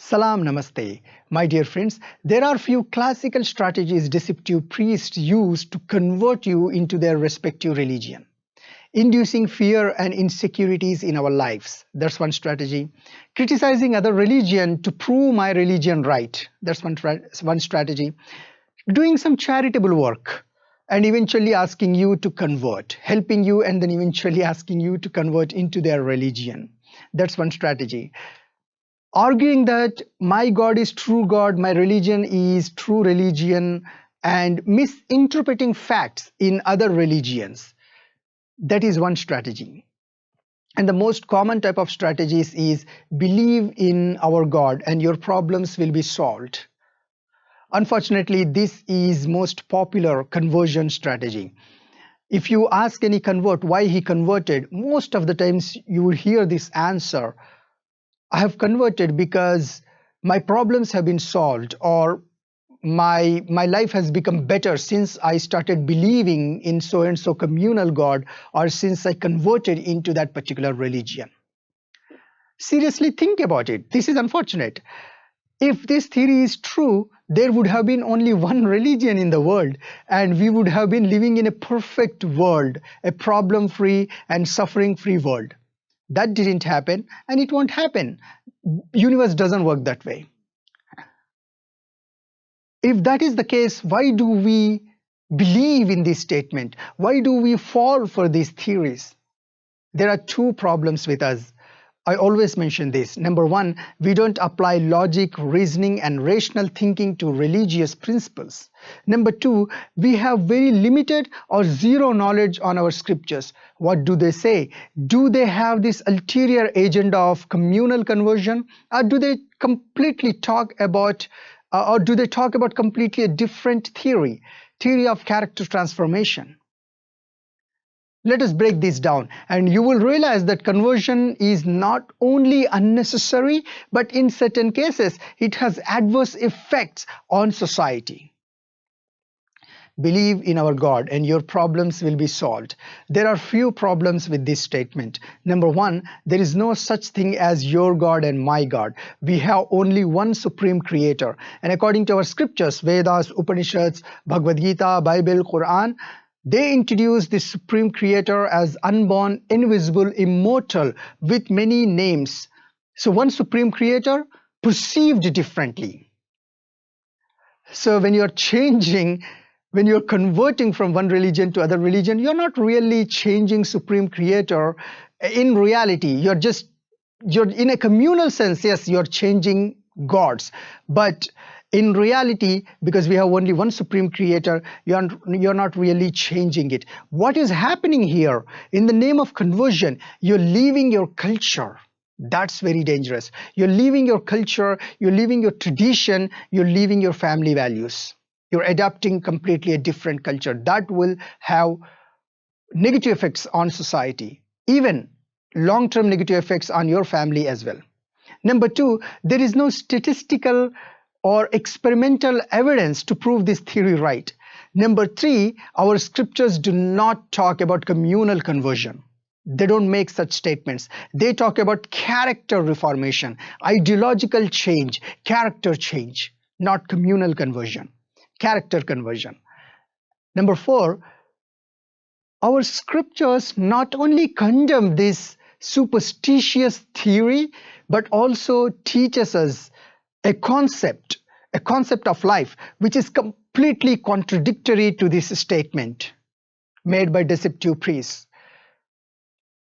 Salam Namaste. My dear friends, there are few classical strategies deceptive priests use to convert you into their respective religion. Inducing fear and insecurities in our lives. That's one strategy. Criticizing other religion to prove my religion right. That's one strategy. Doing some charitable work and eventually asking you to convert, helping you and then eventually asking you to convert into their religion. That's one strategy. Arguing that my God is true God, my religion is true religion, and misinterpreting facts in other religions. That is one strategy. And the most common type of strategies is believe in our God and your problems will be solved. Unfortunately, this is most popular conversion strategy. If you ask any convert why he converted, most of the times you will hear this answer: I have converted because my problems have been solved, or my life has become better since I started believing in so and so communal God, or since I converted into that particular religion. Seriously, think about it. This is unfortunate. If this theory is true, there would have been only one religion in the world, and we would have been living in a perfect world, a problem-free and suffering-free world. That didn't happen, and it won't happen. Universe doesn't work that way. If that is the case, why do we believe in this statement? Why do we fall for these theories? There are two problems with us. I always mention this. Number one, we don't apply logic, reasoning, and rational thinking to religious principles. Number two, we have very limited or zero knowledge on our scriptures. What do they say? Do they have this ulterior agenda of communal conversion, or do they completely talk about completely a different theory of character transformation? Let us break this down, and you will realize that conversion is not only unnecessary, but in certain cases, it has adverse effects on society. Believe in our God and your problems will be solved. There are few problems with this statement. Number one, there is no such thing as your God and my God. We have only one supreme creator. And according to our scriptures, Vedas, Upanishads, Bhagavad Gita, Bible, Quran, they introduce the supreme creator as unborn, invisible, immortal, with many names. So one supreme creator perceived differently. So when you're converting from one religion to other religion, you're not really changing supreme creator. In reality, you're in a communal sense, yes, you're changing gods, but in reality, because we have only one supreme creator, you're not really changing it. What is happening here? In the name of conversion, you're leaving your culture. That's very dangerous. You're leaving your culture, you're leaving your tradition, you're leaving your family values. You're adopting completely a different culture. That will have negative effects on society, even long-term negative effects on your family as well. Number two, there is no statistical or experimental evidence to prove this theory right. Number three, our scriptures do not talk about communal conversion. They don't make such statements. They talk about character reformation, ideological change, character change, not communal conversion, character conversion. Number four, our scriptures not only condemn this superstitious theory, but also teaches us a concept of life which is completely contradictory to this statement made by deceptive priests.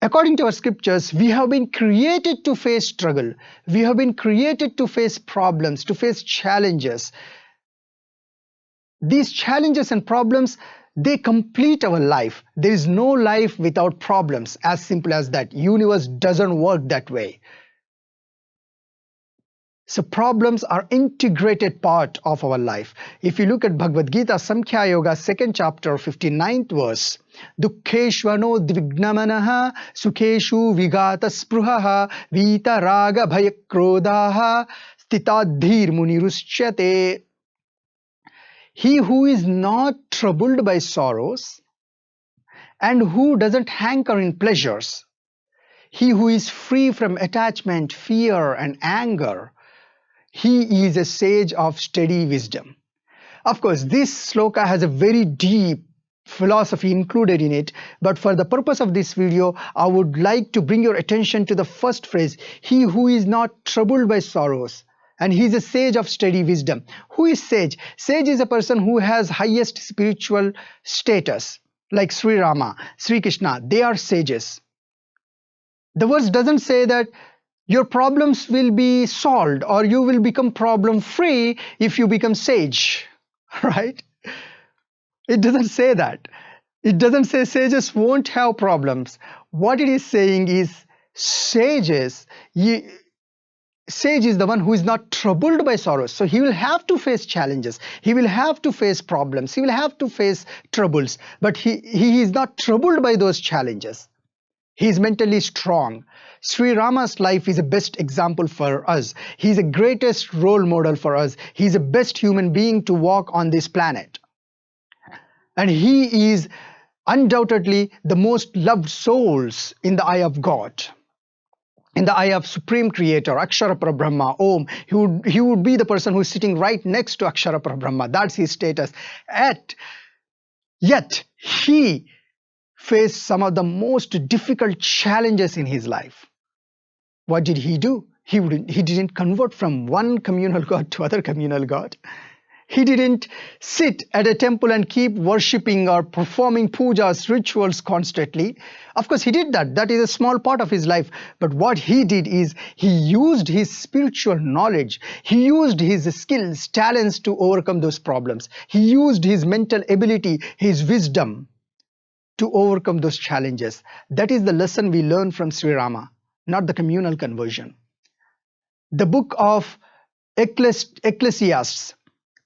According to our scriptures, we have been created to face struggle. We have been created to face problems, to face challenges. These challenges and problems, they complete our life. There is no life without problems, as simple as that. Universe doesn't work that way. So problems are integrated part of our life. If you look at Bhagavad Gita, Samkhya Yoga, 2nd chapter, 59th verse, Dukkheshvano dvignamanaha sukheshu vigata spruhaha vita raga bhayakrodaha stitadhir munirushyate. He who is not troubled by sorrows and who doesn't hanker in pleasures, he who is free from attachment, fear, and anger, He is a sage of steady wisdom. Of course, this sloka has a very deep philosophy included in it, but for the purpose of this video, I would like to bring your attention to the first phrase, he who is not troubled by sorrows. And he is a sage of steady wisdom. Who is sage? Sage is a person who has highest spiritual status, like Sri Rama, Sri Krishna. They are sages. The verse doesn't say that your problems will be solved or you will become problem free if you become sage, right? It doesn't say that. It doesn't say sages won't have problems. What it is saying is sage is the one who is not troubled by sorrows. So he will have to face challenges. He will have to face problems. He will have to face troubles. But he is not troubled by those challenges. He is mentally strong. Sri Rama's life is the best example for us. He is the greatest role model for us. He is the best human being to walk on this planet. And he is undoubtedly the most loved souls in the eye of God. In the eye of Supreme Creator, Akshara Parabrahma, Om. He would be the person who is sitting right next to Akshara Parabrahma. That's his status. Yet he faced some of the most difficult challenges in his life. What did he do? He didn't convert from one communal god to other communal god. He didn't sit at a temple and keep worshipping or performing pujas, rituals constantly. Of course, he did that. That is a small part of his life. But what he did is he used his spiritual knowledge. He used his skills, talents to overcome those problems. He used his mental ability, his wisdom to overcome those challenges. That is the lesson we learn from Sri Rama, not the communal conversion. The book of Ecclesiastes,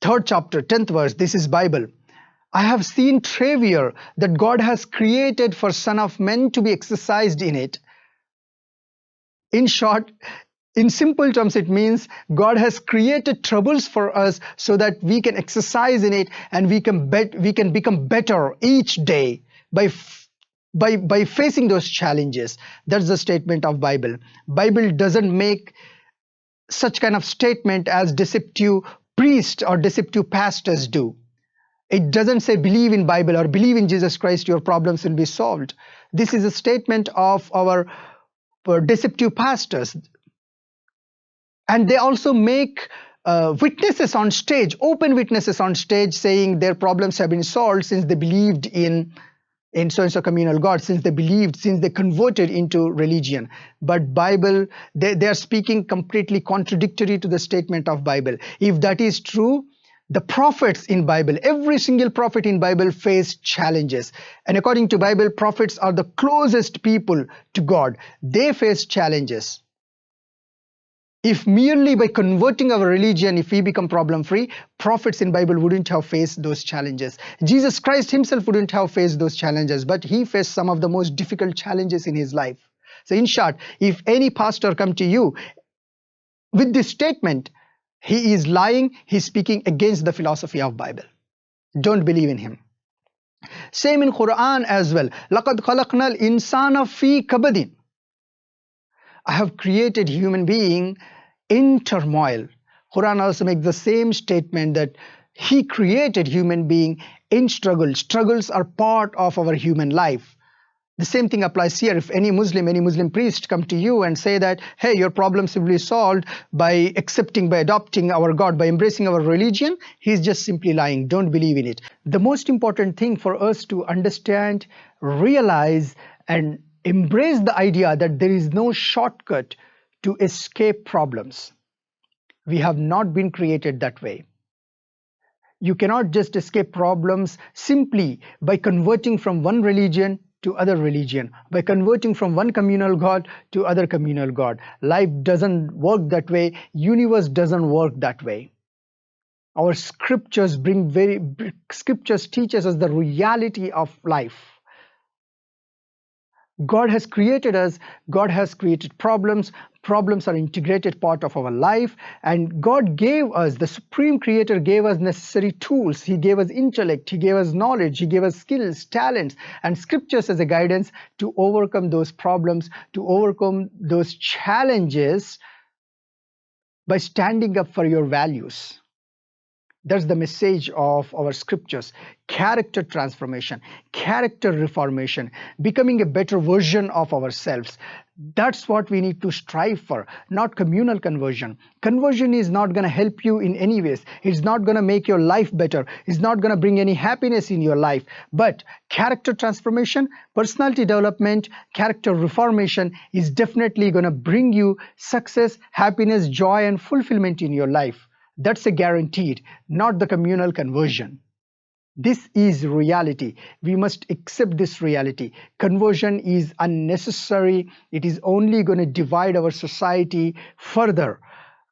3rd chapter, 10th verse, this is Bible. I have seen treasure that God has created for Son of Men to be exercised in it. In short, in simple terms, it means God has created troubles for us so that we can exercise in it and we can become better each day by facing those challenges. That's the statement of Bible. Bible doesn't make such kind of statement as deceptive priests or deceptive pastors do. It doesn't say believe in Bible or believe in Jesus Christ, your problems will be solved. This is a statement of our deceptive pastors. And they also make witnesses on stage, open witnesses on stage, saying their problems have been solved since they believed in so-and-so communal God, since they converted into religion. But Bible, they are speaking completely contradictory to the statement of Bible. If that is true, the prophets in Bible, every single prophet in Bible faced challenges. And according to Bible, prophets are the closest people to God. They face challenges. If merely by converting our religion, if we become problem-free, prophets in Bible wouldn't have faced those challenges. Jesus Christ himself wouldn't have faced those challenges, but he faced some of the most difficult challenges in his life. So in short, if any pastor come to you with this statement, he is lying, he's speaking against the philosophy of Bible. Don't believe in him. Same in Quran as well. لَقَدْ خَلَقْنَا الْإِنسَانَ فِي كَبَدٍ. I have created human being in turmoil. Quran also makes the same statement that he created human being in struggle. Struggles are part of our human life. The same thing applies here. If any Muslim priest come to you and say that, hey, your problems will be solved by accepting, by adopting our God, by embracing our religion, he's just simply lying. Don't believe in it. The most important thing for us to understand, realize, and embrace the idea that there is no shortcut to escape problems. We have not been created that way. You cannot just escape problems simply by converting from one religion to other religion, by converting from one communal god to other communal god. Life doesn't work that way. Universe doesn't work that way. Our scriptures teaches us the reality of life. God has created us, God has created problems. Problems are integrated part of our life, and God gave us, the Supreme Creator gave us necessary tools. He gave us intellect, He gave us knowledge, He gave us skills, talents, and scriptures as a guidance to overcome those problems, to overcome those challenges by standing up for your values. That's the message of our scriptures. Character transformation, character reformation, becoming a better version of ourselves. That's what we need to strive for, not communal conversion. Conversion is not going to help you in any ways. It's not going to make your life better. It's not going to bring any happiness in your life. But character transformation, personality development, character reformation is definitely going to bring you success, happiness, joy, and fulfillment in your life. That's a guaranteed, not the communal conversion. This is reality. We must accept this reality. Conversion is unnecessary. It is only going to divide our society further.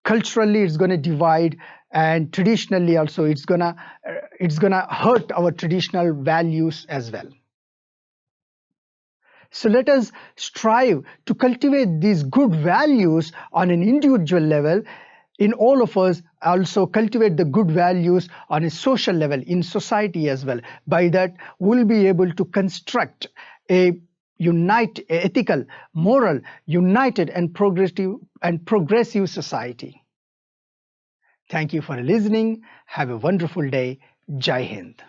Culturally, it's going to divide, and traditionally also, it's gonna hurt our traditional values as well. So let us strive to cultivate these good values on an individual level. In all of us, also cultivate the good values on a social level, in society as well. By that, we'll be able to construct a ethical, moral, united and progressive society. Thank you for listening. Have a wonderful day. Jai Hind.